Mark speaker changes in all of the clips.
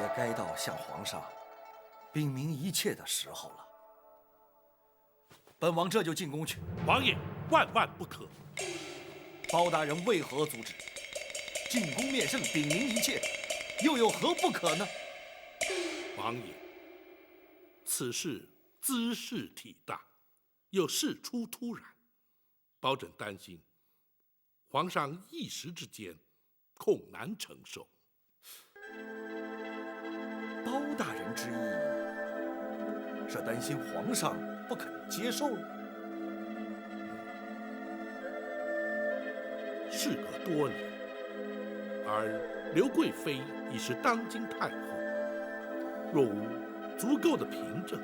Speaker 1: 也该到向皇上禀明一切的时候了。本王这就进宫去。
Speaker 2: 王爷，万万不可！
Speaker 1: 包大人为何阻止？进宫面圣，禀明一切，又有何不可呢？
Speaker 2: 王爷，此事兹事体大，又事出突然，包拯担心皇上一时之间恐难承受。
Speaker 1: 包大人之意是担心皇上不肯接受了。
Speaker 2: 事隔多年，而刘贵妃已是当今太后，若无足够的凭证，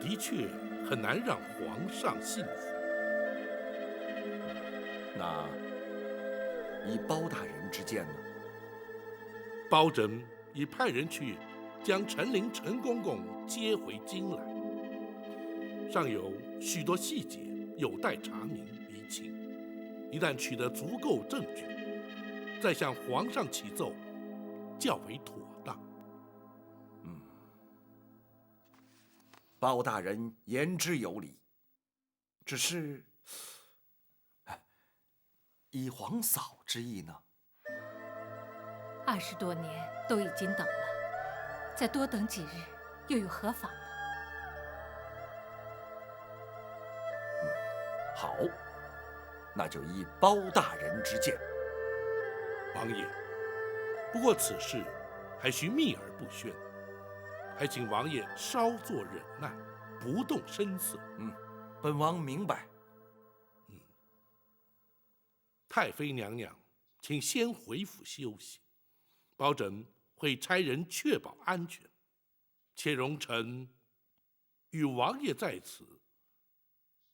Speaker 2: 的确很难让皇上信服。
Speaker 1: 那以包大人之见呢？
Speaker 2: 包拯已派人去将陈琳、陈公公接回京来，尚有许多细节有待查明厘清。一旦取得足够证据，再向皇上启奏，较为妥当。
Speaker 1: 包大人言之有理，只是，以皇嫂之意呢
Speaker 3: 20多年都已经等了，再多等几日又有何妨呢？
Speaker 1: 好，那就依包大人之见。
Speaker 2: 王爷，不过此事还需秘而不宣，还请王爷稍作忍耐，不动声色。
Speaker 1: 本王明白。
Speaker 2: 太妃娘娘，请先回府休息，包拯会差人确保安全，且容臣与王爷在此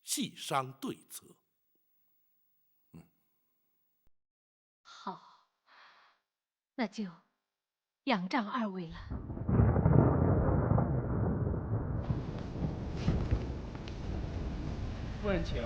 Speaker 2: 细商对策。
Speaker 3: 好，那就仰仗二位了。
Speaker 4: 夫人请。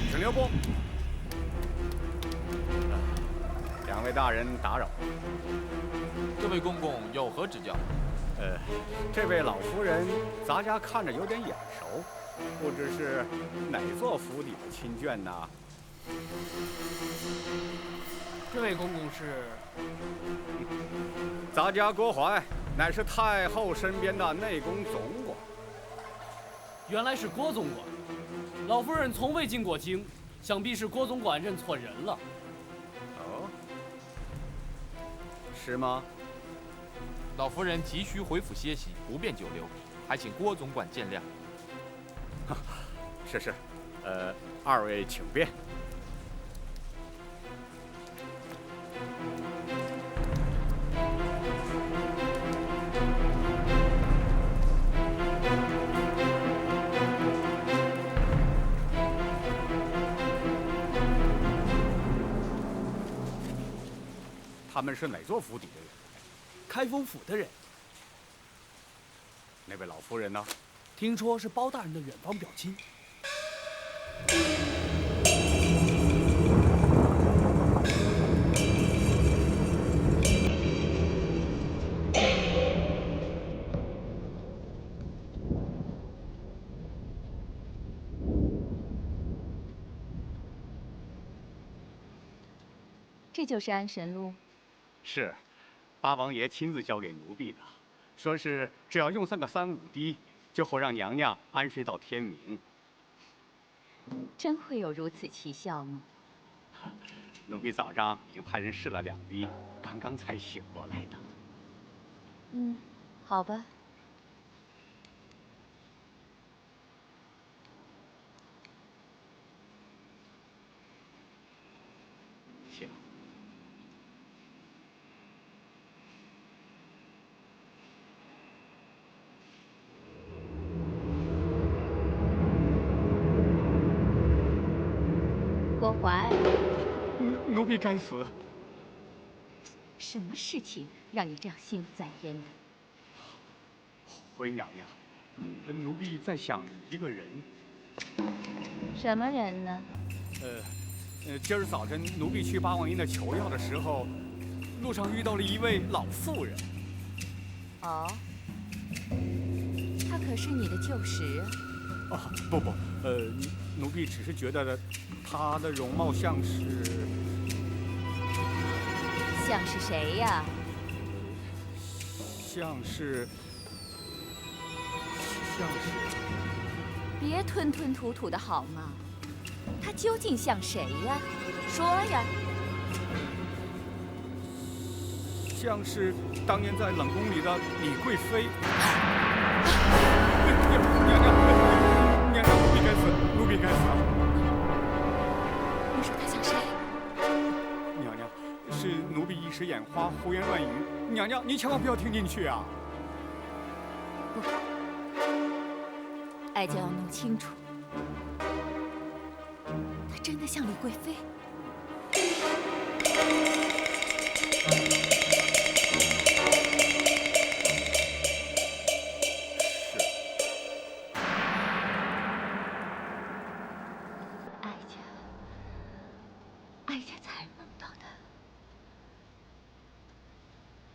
Speaker 5: 请留步。两位大人打扰。
Speaker 6: 这位公公有何指教？
Speaker 5: 这位老夫人，咱家看着有点眼熟，不知是哪座府邸的亲眷呢？
Speaker 4: 这位公公是？
Speaker 5: 咱家郭槐乃是太后身边的内宫总管。
Speaker 4: 原来是郭总管，老夫人从未进过京，想必是郭总管认错人了。
Speaker 5: 哦，是吗？
Speaker 6: 老夫人急需回府歇息，不便久留，还请郭总管见谅。
Speaker 5: 是，二位请便。他们是哪座府邸的人？
Speaker 4: 开封府的人。
Speaker 5: 那位老夫人呢？
Speaker 4: 听说是包大人的远房表亲。
Speaker 7: 这就是安神路。
Speaker 5: 是，八王爷亲自交给奴婢的，说是只要用上个3、5滴，就会让娘娘安睡到天明。
Speaker 7: 真会有如此奇效吗？
Speaker 5: 奴婢早上已经派人试了2滴，刚刚才醒过来的。
Speaker 7: 好吧。
Speaker 5: 下。
Speaker 7: 郭淮，
Speaker 5: 奴婢该死。
Speaker 7: 什么事情让你这样心不在焉的？
Speaker 5: 回娘娘，奴婢在想一个人。
Speaker 7: 什么人呢？
Speaker 8: 今儿早晨奴婢去八王营的求药的时候，路上遇到了一位老妇人。
Speaker 7: 哦，她可是你的旧识啊？
Speaker 8: 啊，不，奴婢只是觉得她的容貌像是
Speaker 7: 谁呀？
Speaker 8: 像是。
Speaker 7: 别吞吞吐吐的好吗？她究竟像谁呀？说呀！
Speaker 8: 像是当年在冷宫里的李贵妃。娘娘，奴婢该死，奴婢该死。
Speaker 7: 你说她像谁？
Speaker 8: 娘娘，是奴婢一时眼花，胡言乱语。娘娘，您千万不要听进去啊！
Speaker 7: 不，哀家要弄清楚，她真的像李贵妃？哀家才梦到的，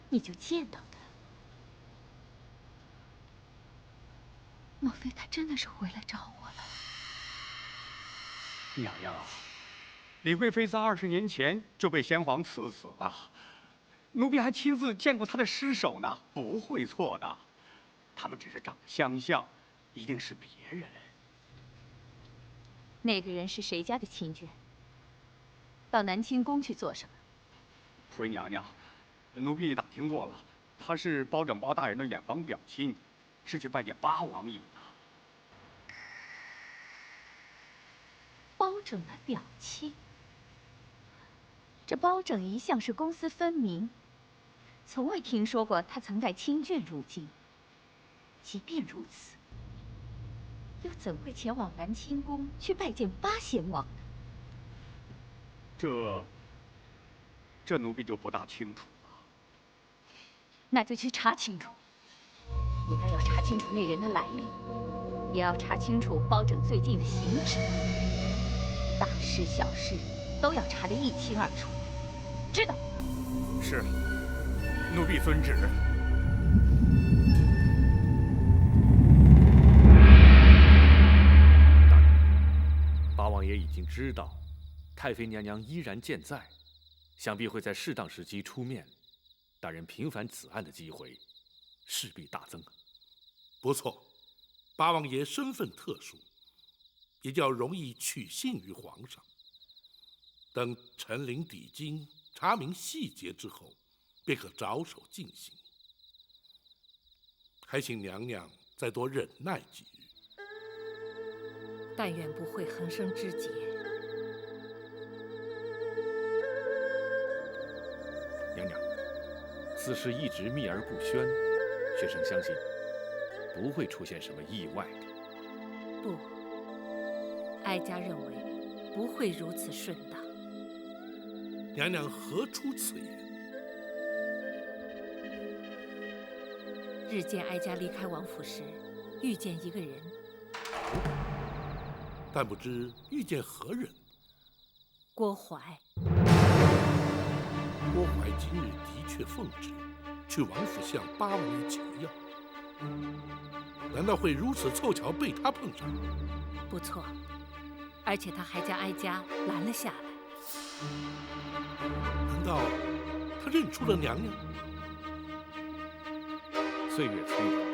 Speaker 7: 你就见到他？莫非他真的是回来找我了？
Speaker 5: 娘娘，李贵妃在20年前就被先皇赐死了，奴婢还亲自见过她的尸首呢，不会错的。他们只是长得相像，一定是别人。
Speaker 7: 那个人是谁家的亲眷？到南清宫去做什么？
Speaker 5: 回娘娘，奴婢打听过了，他是包拯包大人的远房表亲，是去拜见八王爷的。
Speaker 7: 包拯的表亲？这包拯一向是公私分明，从未听说过他曾带亲眷入京。即便如此，又怎会前往南清宫去拜见八贤王呢？
Speaker 5: 这奴婢就不大清楚了。
Speaker 7: 那就去查清楚。不但要查清楚那人的来历，也要查清楚包拯最近的行止，大事小事都要查得一清二楚，知道？
Speaker 8: 是，奴婢遵旨。
Speaker 1: 大人，八王爷已经知道太妃娘娘依然健在，想必会在适当时机出面。大人平反此案的机会势必大增。
Speaker 2: 不错，八王爷身份特殊，也较容易取信于皇上。等陈琳抵京，查明细节之后，便可着手进行。还请娘娘再多忍耐几日。
Speaker 3: 但愿不会横生枝节。
Speaker 1: 娘娘，此事一直秘而不宣，学生相信不会出现什么意外的。
Speaker 3: 不，哀家认为不会如此顺当。
Speaker 2: 娘娘何出此言？
Speaker 3: 日间哀家离开王府时，遇见一个人，
Speaker 2: 但不知遇见何人。
Speaker 3: 郭淮。
Speaker 2: 郭淮今日的确奉旨去王府向八王爷求药，难道会如此凑巧被他碰上？
Speaker 3: 不错，而且他还将哀家拦了下来。
Speaker 2: 难道他认出了娘娘？
Speaker 1: 岁月催人，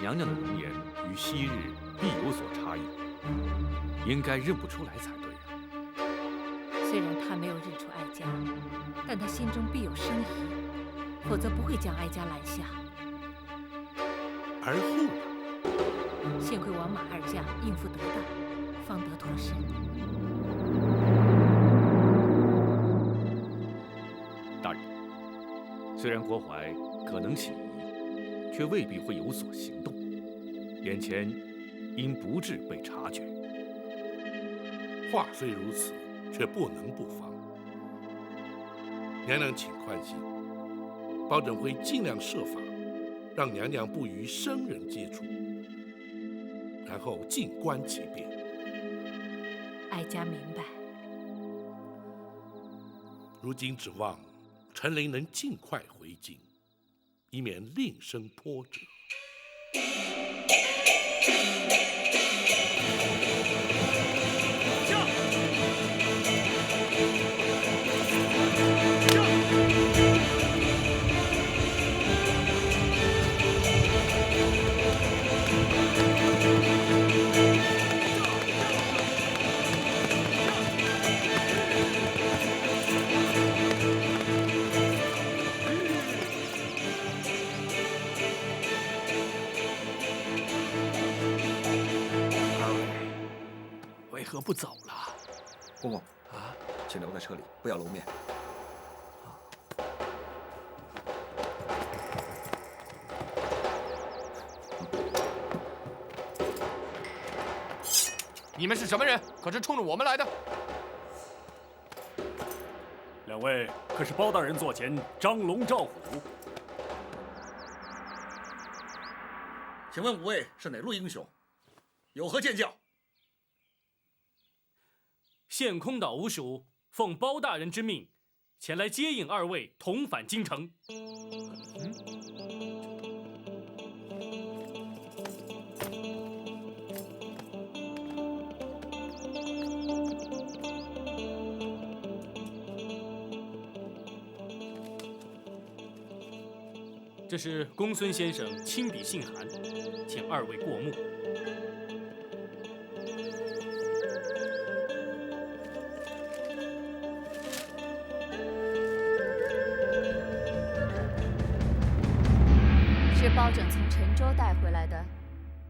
Speaker 1: 娘娘的容颜与昔日必有所差异，应该认不出来才对啊。
Speaker 3: 虽然他没有认出哀家，但他心中必有深疑，否则不会将哀家拦下。
Speaker 2: 而后呢？
Speaker 3: 幸亏王马二将应付得当，方得脱身。
Speaker 1: 虽然郭淮可能起疑，却未必会有所行动。眼前因不智被察觉。
Speaker 2: 话虽如此，却不能不防。娘娘请宽心，包拯会尽量设法让娘娘不与生人接触，然后静观其变。
Speaker 3: 哀家明白。
Speaker 2: 如今指望陈琳能尽快回京，以免另生波折。
Speaker 9: 为何不走了？
Speaker 10: 公公啊，请留在车里，不要露面。
Speaker 6: 你们是什么人？可是冲着我们来的？
Speaker 11: 两位可是包大人座前张龙赵虎？
Speaker 10: 请问五位是哪路英雄？有何见教？
Speaker 4: 现空岛吴蜀奉包大人之命，前来接应二位同返京城。这是公孙先生亲笔信函，请二位过目。
Speaker 7: 是包拯从陈州带回来的。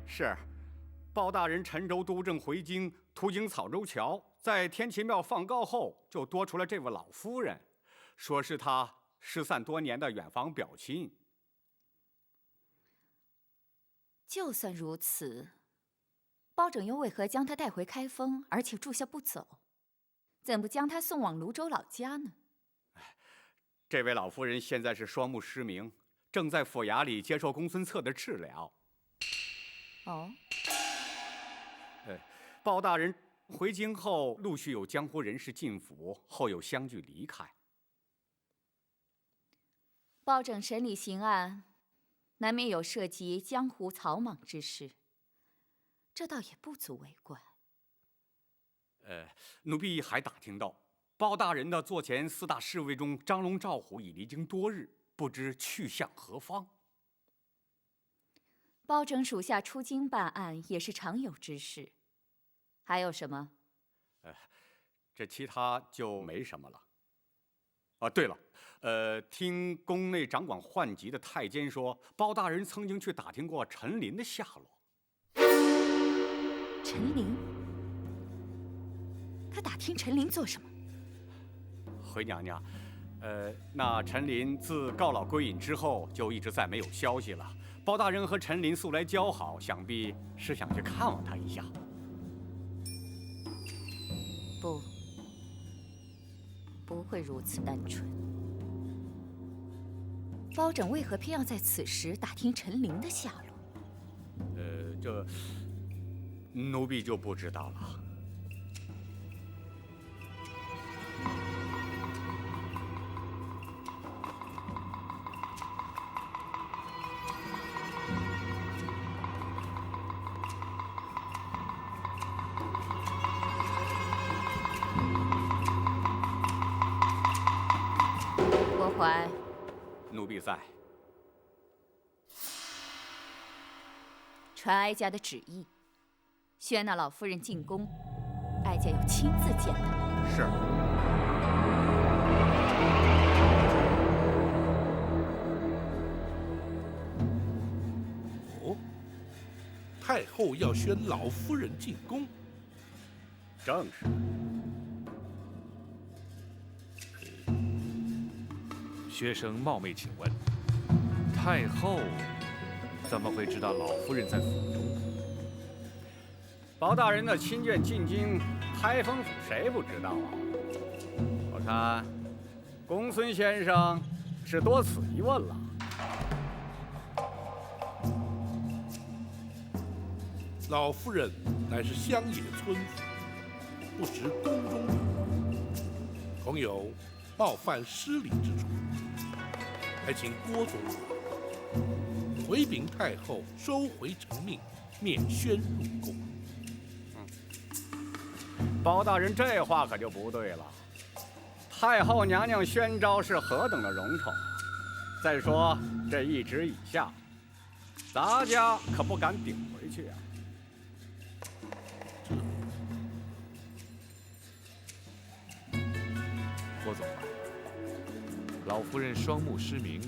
Speaker 8: 是，包大人陈州督政回京，途经草州桥，在天齐庙放告后，就多出了这位老夫人，说是他失散多年的远房表亲。
Speaker 7: 就算如此，包拯又为何将他带回开封，而且住下不走？怎不将他送往泸州老家呢？
Speaker 8: 这位老夫人现在是双目失明，正在府衙里接受公孙策的治疗。
Speaker 7: 哦，
Speaker 8: 包大人回京后，陆续有江湖人士进府，后有相继离开。
Speaker 7: 包拯审理刑案，难免有涉及江湖草莽之事，这倒也不足为怪。
Speaker 8: 奴婢还打听到，包大人的座前4大侍卫中，张龙赵虎已离京多日，不知去向何方。
Speaker 7: 包拯属下出京办案也是常有之事，还有什么？
Speaker 8: 这其他就没什么了。对了，听宫内掌管宦籍的太监说，包大人曾经去打听过陈琳的下落。
Speaker 7: 陈琳？他打听陈琳做什么？
Speaker 8: 回娘娘，那陈琳自告老归隐之后，就一直再没有消息了。包大人和陈琳素来交好，想必是想去看望他一下。
Speaker 7: 不会如此单纯。包拯为何偏要在此时打听陈琳的下落？
Speaker 8: 这奴婢就不知道了。
Speaker 7: 郭淮，
Speaker 8: 奴婢在。
Speaker 7: 传哀家的旨意，宣那老夫人进宫，哀家要亲自见她。
Speaker 8: 是。
Speaker 2: 哦，太后要宣老夫人进宫，
Speaker 8: 正是。
Speaker 1: 学生冒昧请问，太后怎么会知道老夫人在府中？
Speaker 8: 包大人的亲眷进京，开封府谁不知道啊？我看，公孙先生是多此一问了。
Speaker 2: 老夫人乃是乡野村妇，不识宫中礼，恐有冒犯失礼之处，还请郭总管回禀太后收回成命，免宣入宫。
Speaker 8: 包大人这话可就不对了。太后娘娘宣召是何等的荣宠，再说这一旨以下，咱家可不敢顶回去啊。
Speaker 1: 郭总管，老夫人双目失明，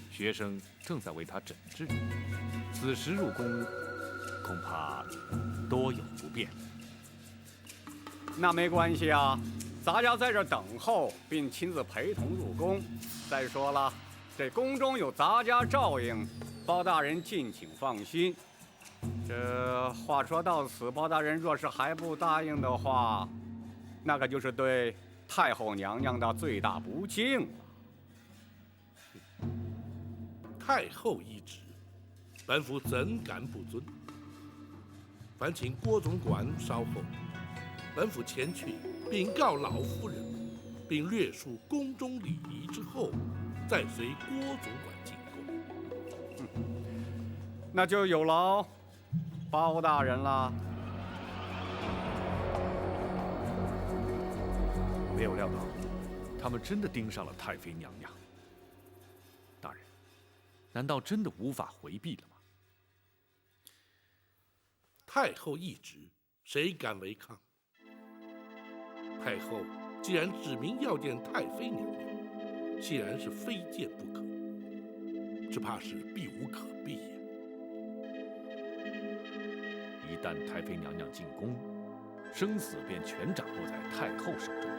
Speaker 1: 学生正在为她诊治，此时入宫，恐怕多有不便。
Speaker 8: 那没关系啊，咱家在这等候，并亲自陪同入宫。再说了，这宫中有咱家照应，包大人敬请放心。这话说到此，包大人若是还不答应的话，那可就是对太后娘娘的最大不敬了。
Speaker 2: 太后懿旨，本府怎敢不遵？烦请郭总管稍后，本府前去禀告老夫人，并略述宫中礼仪之后，再随郭总管进宫。
Speaker 8: 那就有劳包大人了。
Speaker 1: 没有料到，他们真的盯上了太妃娘娘。大人，难道真的无法回避了吗？
Speaker 2: 太后懿旨，谁敢违抗？太后既然指明要见太妃娘娘，既然是非见不可，只怕是避无可避也。
Speaker 1: 一旦太妃娘娘进宫，生死便全掌握在太后手中，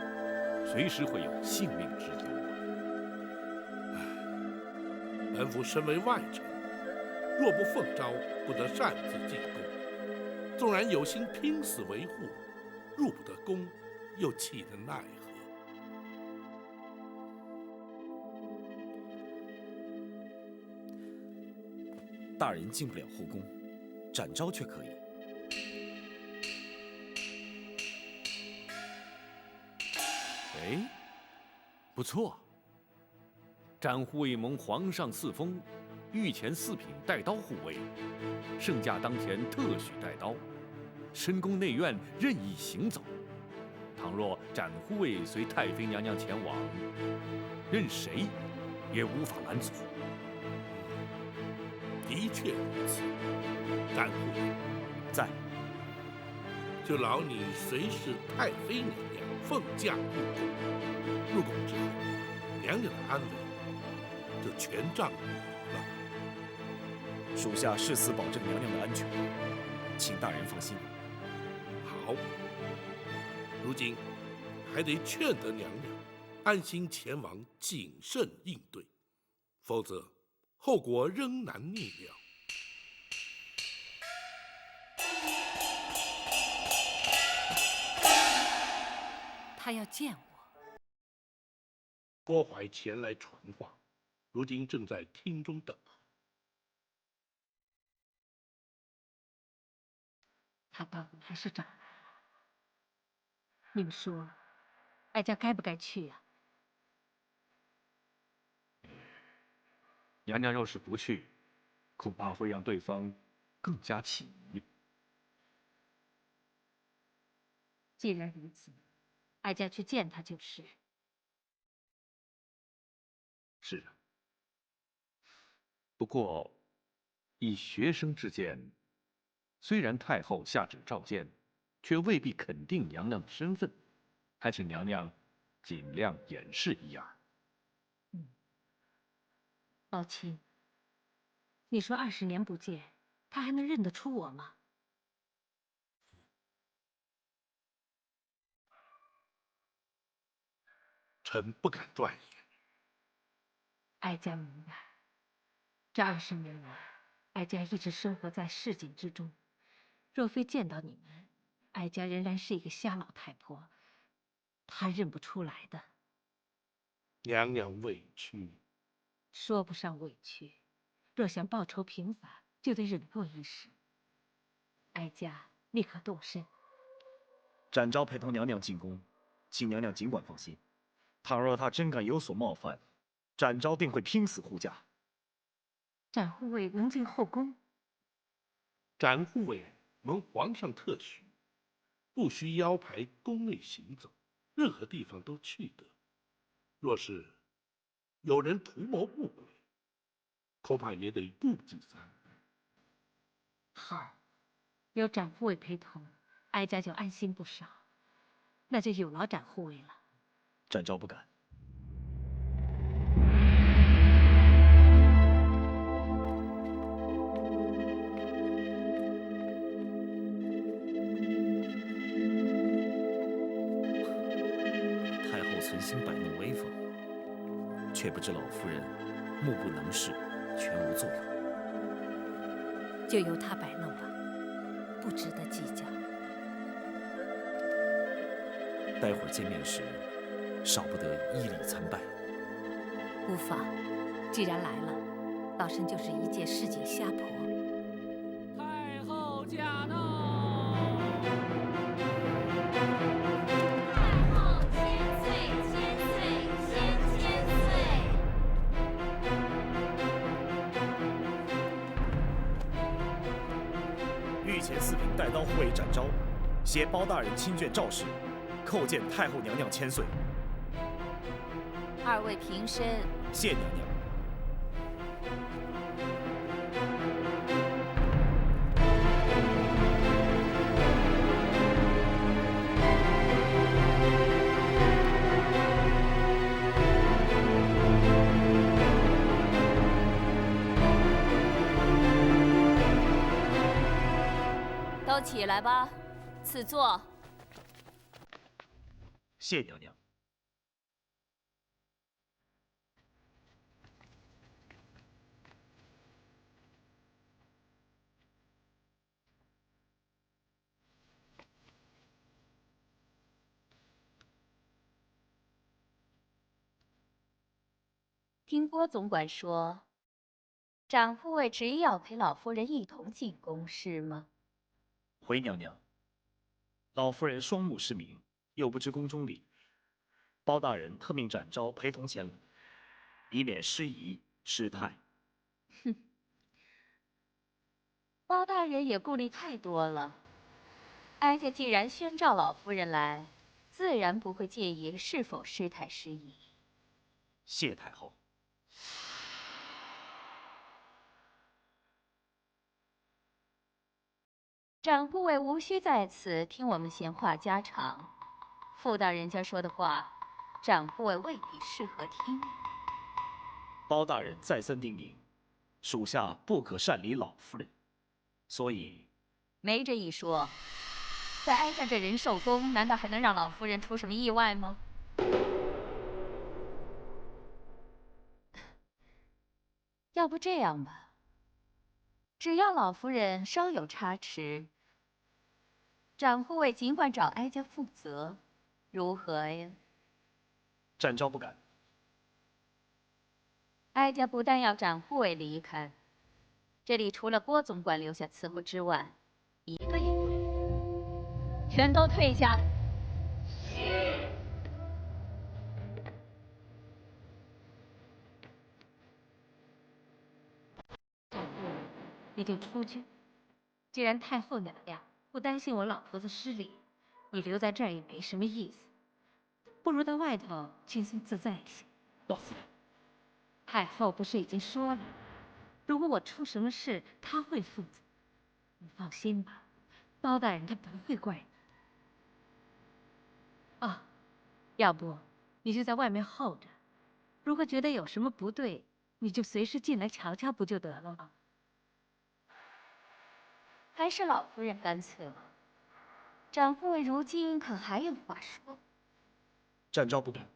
Speaker 1: 随时会有性命之忧。
Speaker 2: 本府身为外臣，若不奉诏，不得擅自进宫。纵然有心拼死维护，入不得宫，又岂能奈何？
Speaker 12: 大人进不了后宫，展昭却可以。
Speaker 1: 哎，不错。展护卫蒙皇上赐封，御前4品带刀护卫，圣驾当前特许带刀，深宫内院任意行走。倘若展护卫随太妃娘娘前往，任谁也无法拦阻。
Speaker 2: 的确如此，展护卫
Speaker 12: 在。
Speaker 2: 就劳你随侍太妃娘娘奉驾入宫。入宫之后，娘娘的安危就全仗你了。
Speaker 12: 属下誓死保证娘娘的安全，请大人放心。
Speaker 2: 好，如今还得劝得娘娘安心前往，谨慎应对，否则后果仍难逆料。
Speaker 3: 他要见我。
Speaker 2: 郭槐前来传话，如今正在厅中等候。
Speaker 3: 他到底还是找来了。你们说，哀家该不该去呀？
Speaker 1: 娘娘要是不去，恐怕会让对方更加起疑。
Speaker 3: 既然如此，哀家去见他就是。
Speaker 1: 是啊。不过，以学生之见，虽然太后下旨召见，却未必肯定娘娘的身份，还请娘娘尽量掩饰一二。
Speaker 3: 宝琴，你说20年不见，他还能认得出我吗？
Speaker 2: 臣不敢断言。
Speaker 3: 哀家明白，这20年来，哀家一直生活在市井之中。若非见到你们，哀家仍然是一个瞎老太婆，她认不出来的。
Speaker 2: 娘娘委屈。
Speaker 3: 说不上委屈，若想报仇平反，就得忍过一时。哀家立刻动身。
Speaker 12: 展昭陪同娘娘进宫，请娘娘尽管放心。倘若他真敢有所冒犯，展昭定会拼死护驾。
Speaker 3: 展护卫能进后宫？
Speaker 2: 展护卫蒙皇上特许，不需腰牌宫内行走，任何地方都去得。若是有人图谋不轨，恐怕也得顾忌3分。
Speaker 3: 好，有展护卫陪同，哀家就安心不少。那就有劳展护卫了。
Speaker 12: 展昭不敢。太后存心摆弄威风，却不知老夫人目不能视，全无作用。
Speaker 3: 就由他摆弄吧，不值得计较。
Speaker 12: 待会儿见面时，少不得依礼参拜。
Speaker 3: 无妨，既然来了，老身就是一介市井瞎婆。
Speaker 4: 太后驾到！
Speaker 7: 太后千岁，千岁，千岁！
Speaker 12: 御前四品带刀护卫展昭，携包大人亲眷赵氏，叩见太后娘娘千岁。
Speaker 7: 2位平身。
Speaker 12: 谢娘娘。
Speaker 7: 都起来吧，赐座。
Speaker 12: 谢娘娘。
Speaker 7: 听郭总管说，展护卫执意要陪老夫人一同进宫，是吗？
Speaker 12: 回娘娘，老夫人双目失明，又不知宫中礼，包大人特命展昭陪同前来，以免失仪失态。
Speaker 7: 哼，包大人也顾虑太多了。哀家既然宣召老夫人来，自然不会介意是否失态失仪。
Speaker 12: 谢太后。
Speaker 7: 展护卫无需在此听我们闲话家常，妇道人家说的话，展护卫未必适合听。
Speaker 12: 包大人再三叮咛，属下不可擅离老夫人，所以
Speaker 7: 没这一说。在哀家这仁寿宫，难道还能让老夫人出什么意外吗？要不这样吧，只要老夫人稍有差池，展护卫尽管找哀家负责，如何呀？
Speaker 12: 展昭不敢。
Speaker 7: 哀家不但要展护卫离开，这里除了郭总管留下伺候之外，一个也不留，全都退下。
Speaker 3: 展护卫，你就出去。既然太后娘娘不担心我老婆子失礼，你留在这儿也没什么意思，不如在外头轻松自在一些。
Speaker 12: 老夫人，
Speaker 3: 太后不是已经说了，如果我出什么事，她会负责。你放心吧，包大人他不会怪你。啊，要不你就在外面候着，如果觉得有什么不对，你就随时进来瞧瞧，不就得了吗？
Speaker 7: 还是老夫人干脆了。展护卫如今可还有话说？
Speaker 12: 展昭不敢。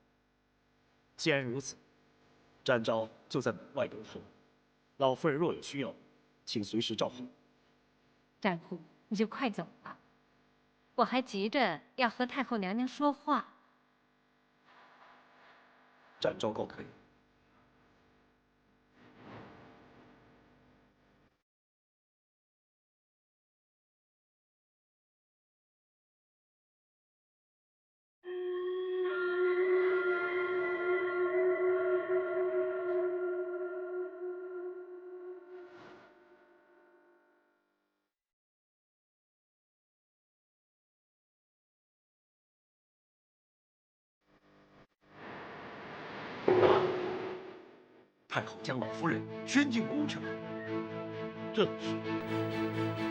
Speaker 12: 既然如此，展昭就在门外等候。老夫人若有需要，请随时召唤。
Speaker 3: 展户，你就快走吧，我还急着要和太后娘娘说话。
Speaker 12: 展昭告退。太后将老夫人宣进宫去了。
Speaker 2: 正是。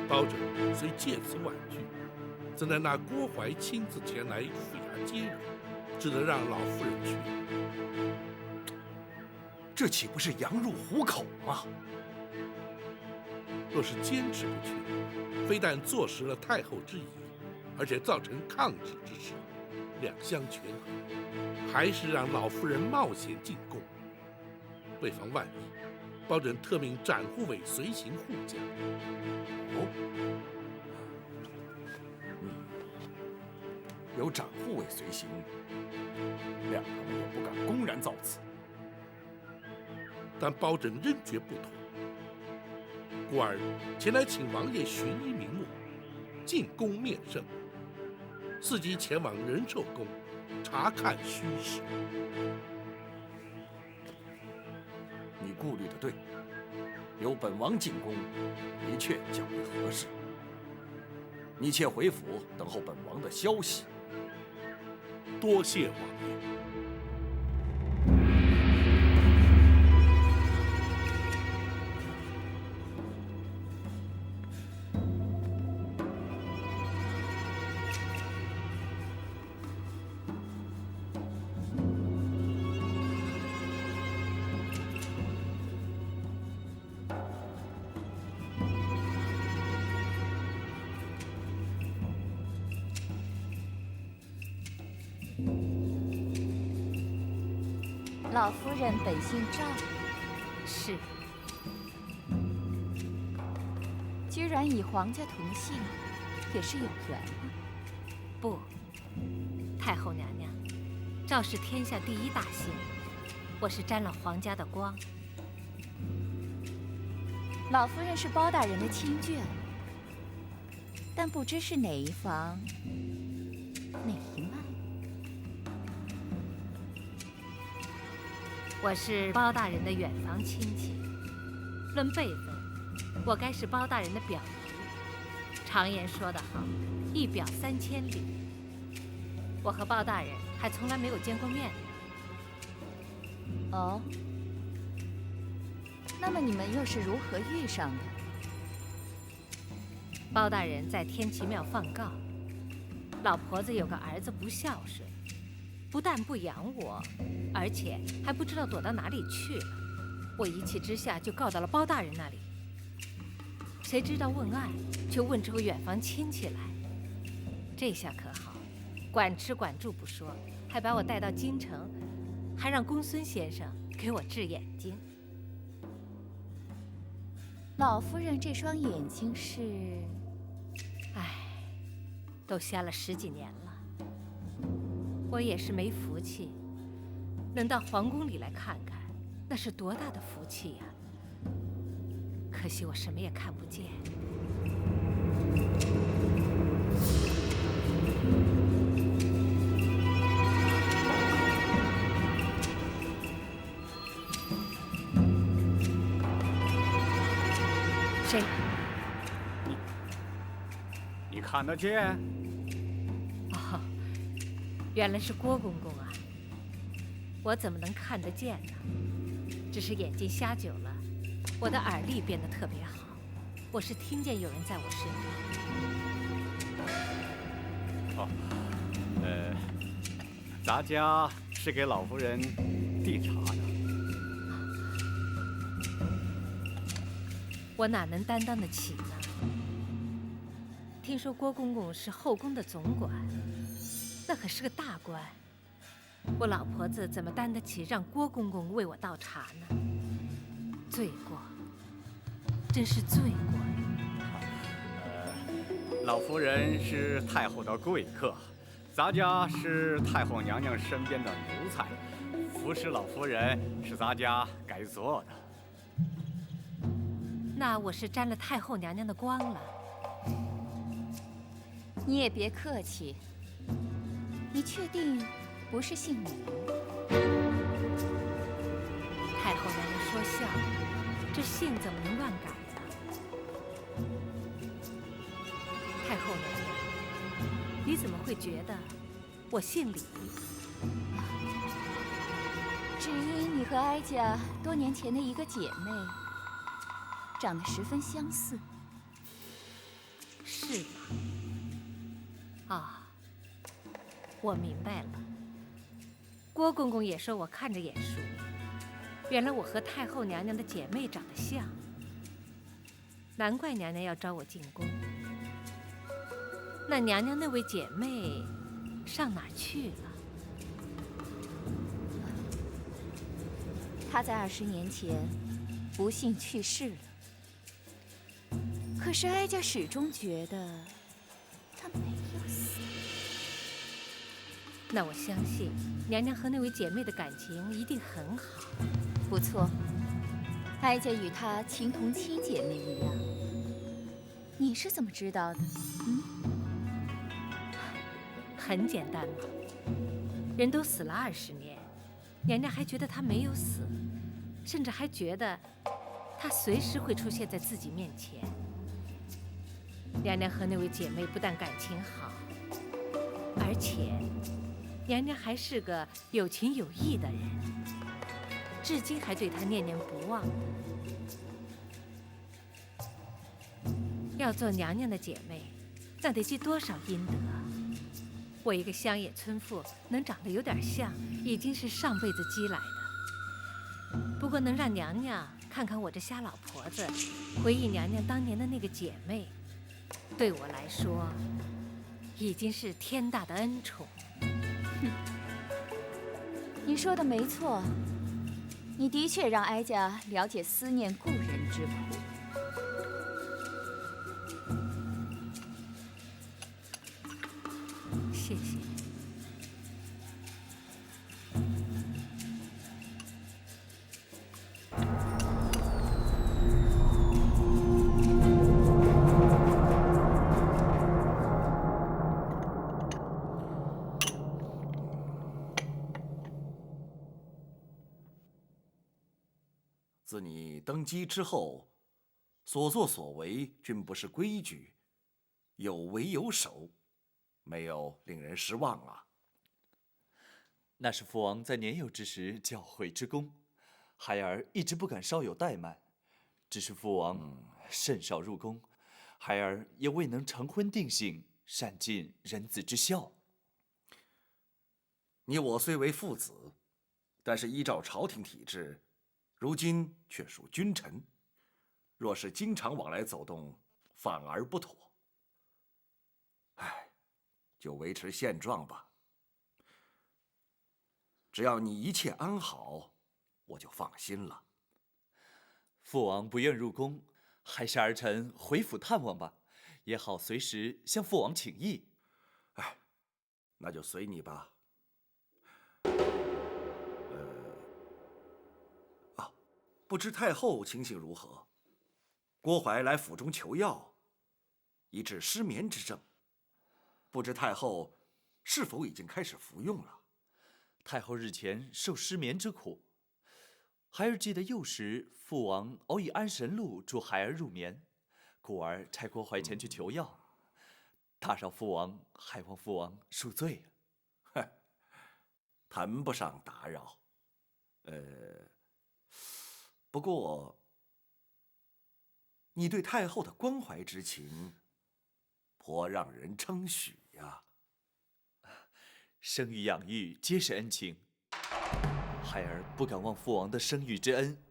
Speaker 2: 包拯虽借此婉拒，怎奈那郭槐亲自前来府衙接人，只得让老夫人去。
Speaker 9: 这岂不是羊入虎口吗？
Speaker 2: 若是坚持不去，非但坐实了太后之意，而且造成抗旨之势，两相权衡，还是让老夫人冒险进宫。为防万一，包拯特命展护卫随行护驾。
Speaker 9: 有展护卫随行，谅他们也不敢公然造次。
Speaker 2: 但包拯仍觉不妥，故而前来请王爷寻医名目，进宫面圣，伺机前往仁寿宫查看虚实。
Speaker 9: 你顾虑的对，由本王进宫，的确较为合适。你且回府等候本王的消息。
Speaker 2: 多谢王爷。
Speaker 7: 老夫人本姓赵，
Speaker 3: 是。
Speaker 7: 居然与皇家同姓，也是有缘啊。
Speaker 3: 不，太后娘娘，赵是天下第一大姓，我是沾了皇家的光。
Speaker 7: 老夫人是包大人的亲眷，但不知是哪一房哪一脉。
Speaker 3: 我是包大人的远房亲戚，论辈分，我该是包大人的表姨。常言说得好，一表3000里。我和包大人还从来没有见过面
Speaker 7: 呢。哦，那么你们又是如何遇上的？
Speaker 3: 包大人在天齐庙放告，老婆子有个儿子不孝顺，不但不养我，而且还不知道躲到哪里去了。我一气之下就告到了包大人那里。谁知道问案，却问出个远房亲戚来。这下可好，管吃管住不说，还把我带到京城，还让公孙先生给我治眼睛。
Speaker 7: 老夫人这双眼睛是……
Speaker 3: 唉，都瞎了10几年了。我也是没福气，能到皇宫里来看看，那是多大的福气呀！可惜我什么也看不见。谁？
Speaker 8: 你看得见？
Speaker 3: 哦，原来是郭公公啊！我怎么能看得见呢？只是眼睛瞎久了，我的耳力变得特别好，我是听见有人在我身边。
Speaker 8: 咱家是给老夫人递茶的。
Speaker 3: 我哪能担当得起呢？听说郭公公是后宫的总管，那可是个大官，我老婆子怎么担得起让郭公公为我倒茶呢？罪过，真是罪过。
Speaker 8: 老夫人是太后的贵客，咱家是太后娘娘身边的奴才，服侍老夫人是咱家该做的。
Speaker 3: 那我是沾了太后娘娘的光了。
Speaker 7: 你也别客气，你确定不是姓李？
Speaker 3: 太后娘娘说笑，这姓怎么能乱改呢？太后娘娘，你怎么会觉得我姓李？
Speaker 7: 只因你和哀家多年前的一个姐妹长得十分相似。
Speaker 3: 是吗？啊，我明白了。郭公公也说我看着眼熟，原来我和太后娘娘的姐妹长得像，难怪娘娘要招我进宫。那娘娘那位姐妹上哪儿去了？
Speaker 7: 她在20年前不幸去世了。可是哀家始终觉得她没有死。
Speaker 3: 那我相信娘娘和那位姐妹的感情一定很好。
Speaker 7: 不错，哀家与她情同亲姐妹一样。你是怎么知道的？
Speaker 3: 很简单嘛，人都死了20年，娘娘还觉得他没有死，甚至还觉得他随时会出现在自己面前。娘娘和那位姐妹不但感情好，而且娘娘还是个有情有义的人，至今还对她念念不忘的。要做娘娘的姐妹，那得积多少阴德？我一个乡野村妇，能长得有点像，已经是上辈子积来的。不过能让娘娘看看我这瞎老婆子，回忆娘娘当年的那个姐妹，对我来说，已经是天大的恩宠。
Speaker 7: 你说的没错，你的确让哀家了解思念故人之苦。
Speaker 3: 谢谢。
Speaker 9: 自你登基之后，所作所为均不是规矩，有为有守，没有令人失望啊。
Speaker 13: 那是父王在年幼之时教诲之功，孩儿一直不敢稍有怠慢。只是父王甚少入宫，孩儿也未能成婚定性，善尽人子之孝。
Speaker 9: 你我虽为父子，但是依照朝廷体制，如今却属君臣，若是经常往来走动，反而不妥。唉，就维持现状吧。只要你一切安好，我就放心了。
Speaker 13: 父王不愿入宫，还是儿臣回府探望吧，也好随时向父王请益。
Speaker 9: 唉，那就随你吧。不知太后情形如何？郭槐来府中求药，以治失眠之症。不知太后是否已经开始服用了？
Speaker 13: 太后日前受失眠之苦，孩儿记得幼时父王偶以安神露助孩儿入眠，故而差郭槐前去求药。打扰父王，还望父王恕罪。
Speaker 9: 谈不上打扰。不过，你对太后的关怀之情，颇让人称许呀。
Speaker 13: 生育养育皆是恩情，孩儿不敢忘父王的生育之恩，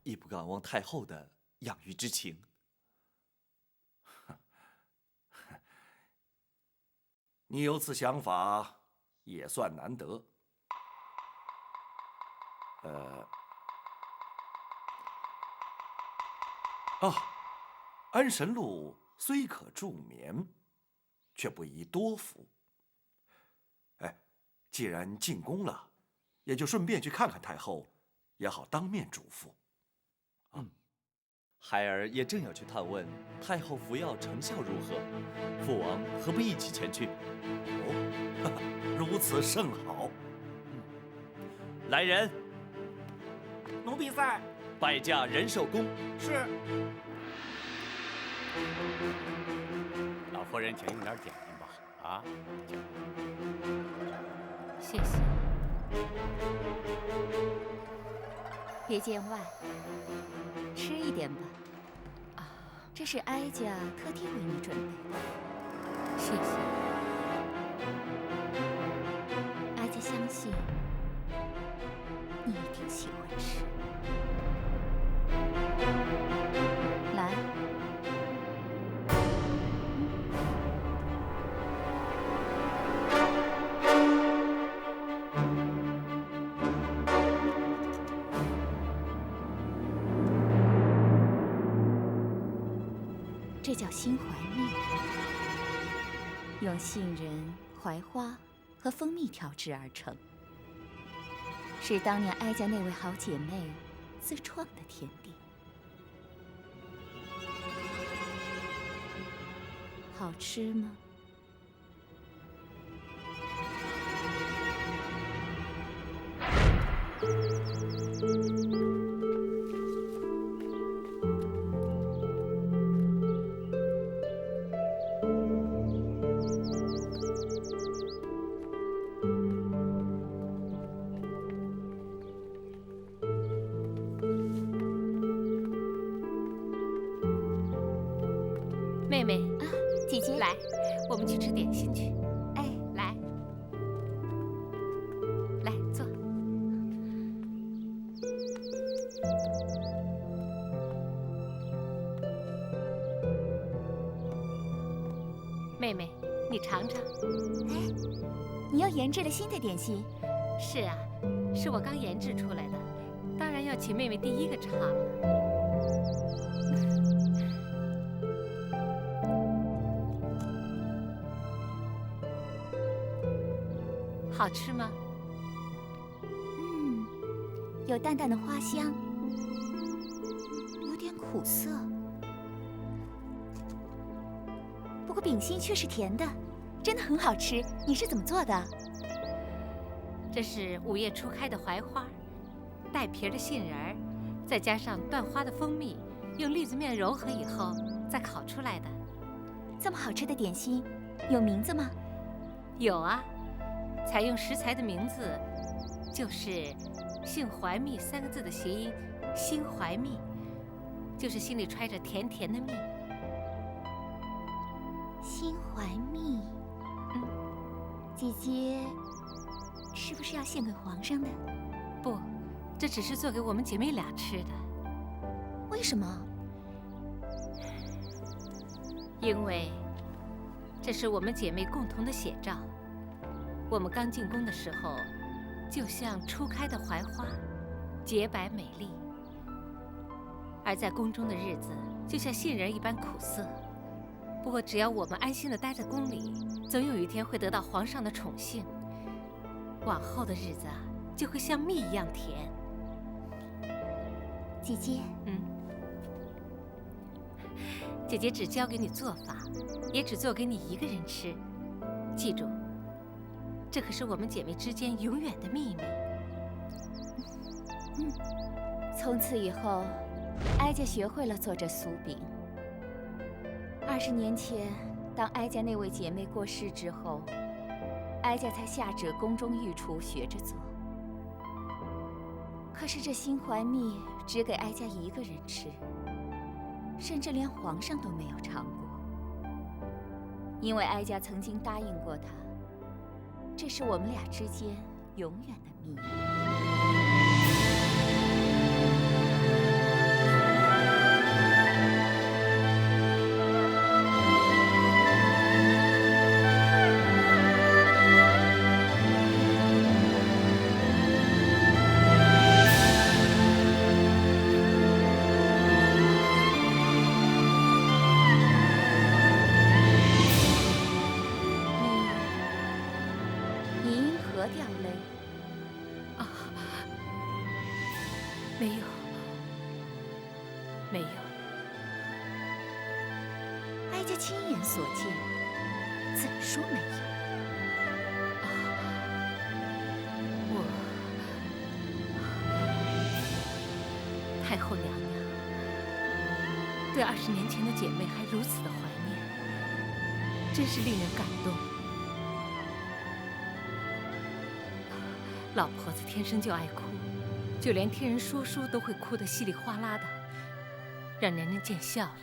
Speaker 13: 亦不敢忘太后的养育之情。
Speaker 9: 你有此想法，也算难得。安神路虽可助眠，却不宜多服。哎，既然进宫了，也就顺便去看看太后，也好当面嘱咐。
Speaker 13: 孩儿也正要去探问太后服药成效如何，父王何不一起前去？
Speaker 9: 哦，如此甚好。
Speaker 13: 来人，
Speaker 8: 奴婢在。
Speaker 13: 拜驾仁寿宫。
Speaker 8: 是。老夫人，请用点点心吧。啊，请。
Speaker 7: 谢谢。别见外，吃一点吧。啊，这是哀家特地为你准备的。谢谢。哀家相信你一定喜欢吃。来。这叫心怀蜜，用杏仁、槐花和蜂蜜调制而成，是当年哀家那位好姐妹自创的甜点。好吃吗？
Speaker 3: 妹妹
Speaker 7: 啊，姐姐，
Speaker 3: 来，我们去吃点心去。
Speaker 7: 哎，
Speaker 3: 来，来坐。妹妹，你尝尝。
Speaker 7: 哎，你又研制了新的点心？
Speaker 3: 是啊，是我刚研制出来的，当然要请妹妹第一个尝了。好吃吗？
Speaker 7: 有淡淡的花香，有点苦涩，不过饼心却是甜的，真的很好吃。你是怎么做的？
Speaker 3: 这是5月初开的槐花，带皮的杏仁儿，再加上断花的蜂蜜，用栗子面揉合以后再烤出来的。
Speaker 7: 这么好吃的点心，有名字吗？
Speaker 3: 有啊。采用食材的名字就是“杏怀蜜”3个字的谐音，心怀蜜，就是心里揣着甜甜的蜜。
Speaker 7: 心怀蜜，姐姐是不是要献给皇上的？
Speaker 3: 不，这只是做给我们姐妹俩吃的。
Speaker 7: 为什么？
Speaker 3: 因为这是我们姐妹共同的写照。我们刚进宫的时候，就像初开的槐花，洁白美丽；而在宫中的日子，就像杏仁一般苦涩。不过，只要我们安心地待在宫里，总有一天会得到皇上的宠幸。往后的日子啊，就会像蜜一样甜。
Speaker 7: 姐姐，
Speaker 3: 姐姐只教给你做法，也只做给你一个人吃。记住。这可是我们姐妹之间永远的秘密。
Speaker 7: 从此以后，哀家学会了做这酥饼。20年前，当哀家那位姐妹过世之后，哀家才下旨宫中御厨学着做。可是这心怀蜜只给哀家一个人吃，甚至连皇上都没有尝过，因为哀家曾经答应过他。这是我们俩之间永远的秘密。掉泪？
Speaker 3: 啊，没有，没有。
Speaker 7: 哀家亲眼所见，怎说没有？
Speaker 3: 太后娘娘对20年前的姐妹还如此的怀念，真是令人感动。老婆子天生就爱哭，就连听人说书都会哭得稀里哗啦的，让娘娘见笑了。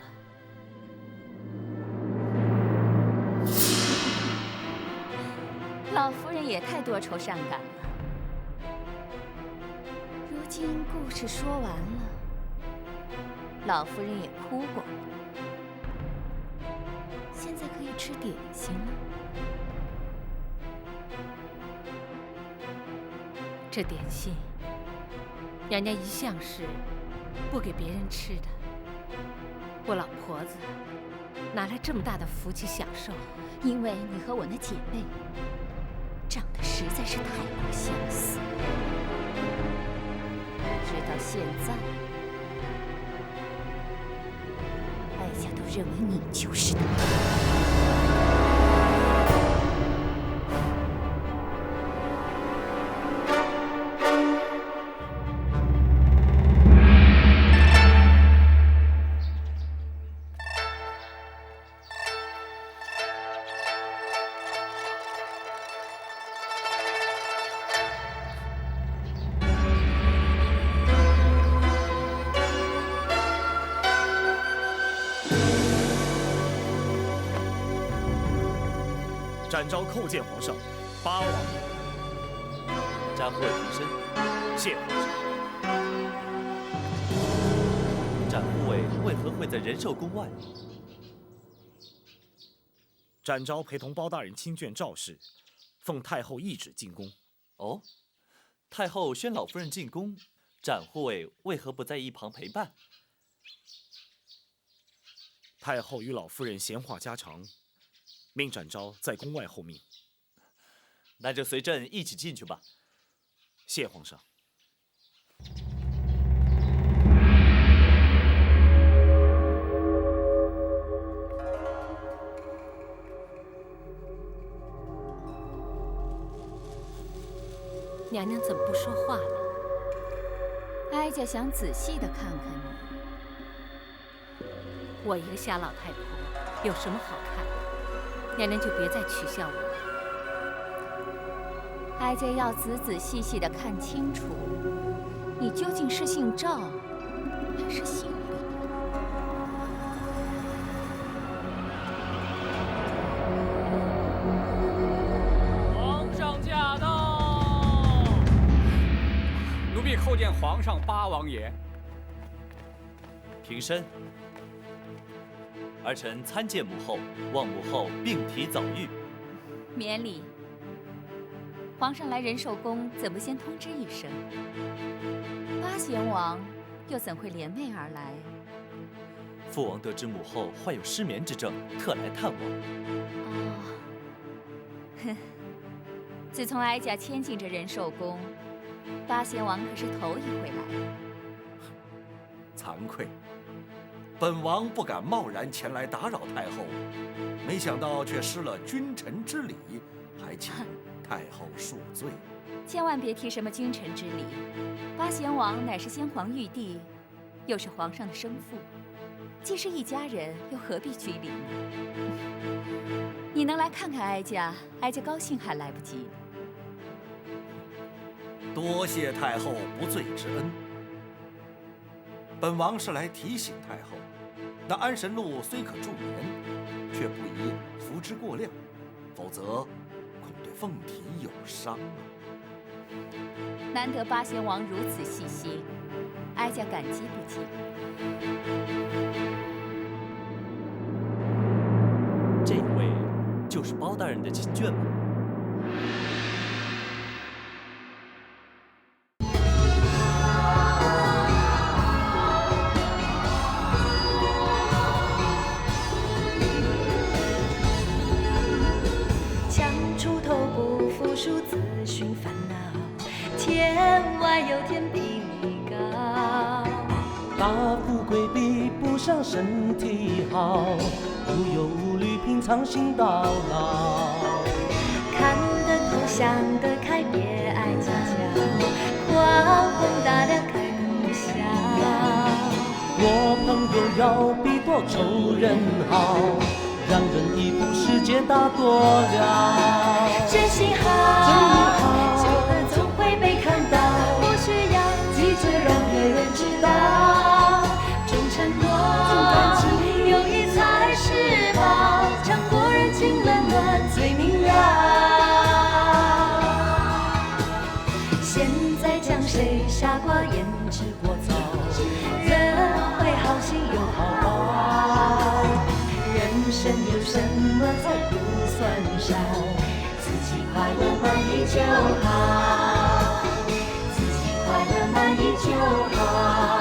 Speaker 7: 老夫人也太多愁善感了。如今故事说完了，老夫人也哭过，现在可以吃点心了。
Speaker 3: 这点心，娘娘一向是不给别人吃的。我老婆子哪来这么大的福气享受？
Speaker 7: 因为你和我那姐妹长得实在是太过相似，直到现在，哀家都认为你就是她。
Speaker 12: 展昭叩见皇上，八王爷。
Speaker 13: 展护卫平身，
Speaker 12: 谢皇上。
Speaker 13: 展护卫为何会在仁寿宫外？
Speaker 12: 展昭陪同包大人亲眷赵氏，奉太后懿旨进宫。
Speaker 13: 哦，太后宣老夫人进宫，展护卫为何不在一旁陪伴？
Speaker 12: 太后与老夫人闲话家常，命展昭在宫外候命。
Speaker 13: 那就随朕一起进去吧。
Speaker 12: 谢皇上。
Speaker 3: 娘娘怎么不说话了？
Speaker 7: 哀家想仔细的看看你。
Speaker 3: 我一个瞎老太婆，有什么好看的？娘娘就别再取笑我了。
Speaker 7: 哀家要仔仔细细的看清楚，你究竟是姓赵，还是姓李？
Speaker 4: 皇上驾到！
Speaker 8: 奴婢叩见皇上八王爷。
Speaker 13: 平身。儿臣参见母后，望母后病体早愈。
Speaker 7: 免礼。皇上来仁寿宫，怎不先通知一声？八贤王又怎会联袂而来？
Speaker 13: 父王得知母后患有失眠之症，特来探望。
Speaker 7: 哦，哼，自从哀家迁进这仁寿宫，八贤王可是头一回来。
Speaker 9: 惭愧，本王不敢贸然前来打扰太后，没想到却失了君臣之礼，还请太后恕罪。
Speaker 7: 千万别提什么君臣之礼，八贤王乃是先皇玉帝，又是皇上的生父，既是一家人，又何必拘礼呢？你能来看看哀家，哀家高兴还来不及。
Speaker 9: 多谢太后不罪之恩。本王是来提醒太后，那安神露虽可助眠，却不宜服之过量，否则恐对凤体有伤啊。
Speaker 7: 难得八贤王如此细心，哀家感激不尽。
Speaker 13: 这位就是包大人的亲眷吗？
Speaker 14: 将锄头不负数，自寻烦天外有天比你高。
Speaker 15: 大富贵比不上身体好，无忧无虑品尝心到老。
Speaker 14: 看得透想得开，别爱计较，宽宏大量开口笑。
Speaker 15: 我朋友要比多仇人好，让人一步世界大多了。
Speaker 14: 真心好，就能总会被看到，不需要急着让别人知道。忠诚多，友谊才是宝，强国人情冷暖最明了。现在讲谁傻瓜言之过早，人会好心又好报。人生有什么才不算少？自己快乐满意就好，自己快乐满意就好。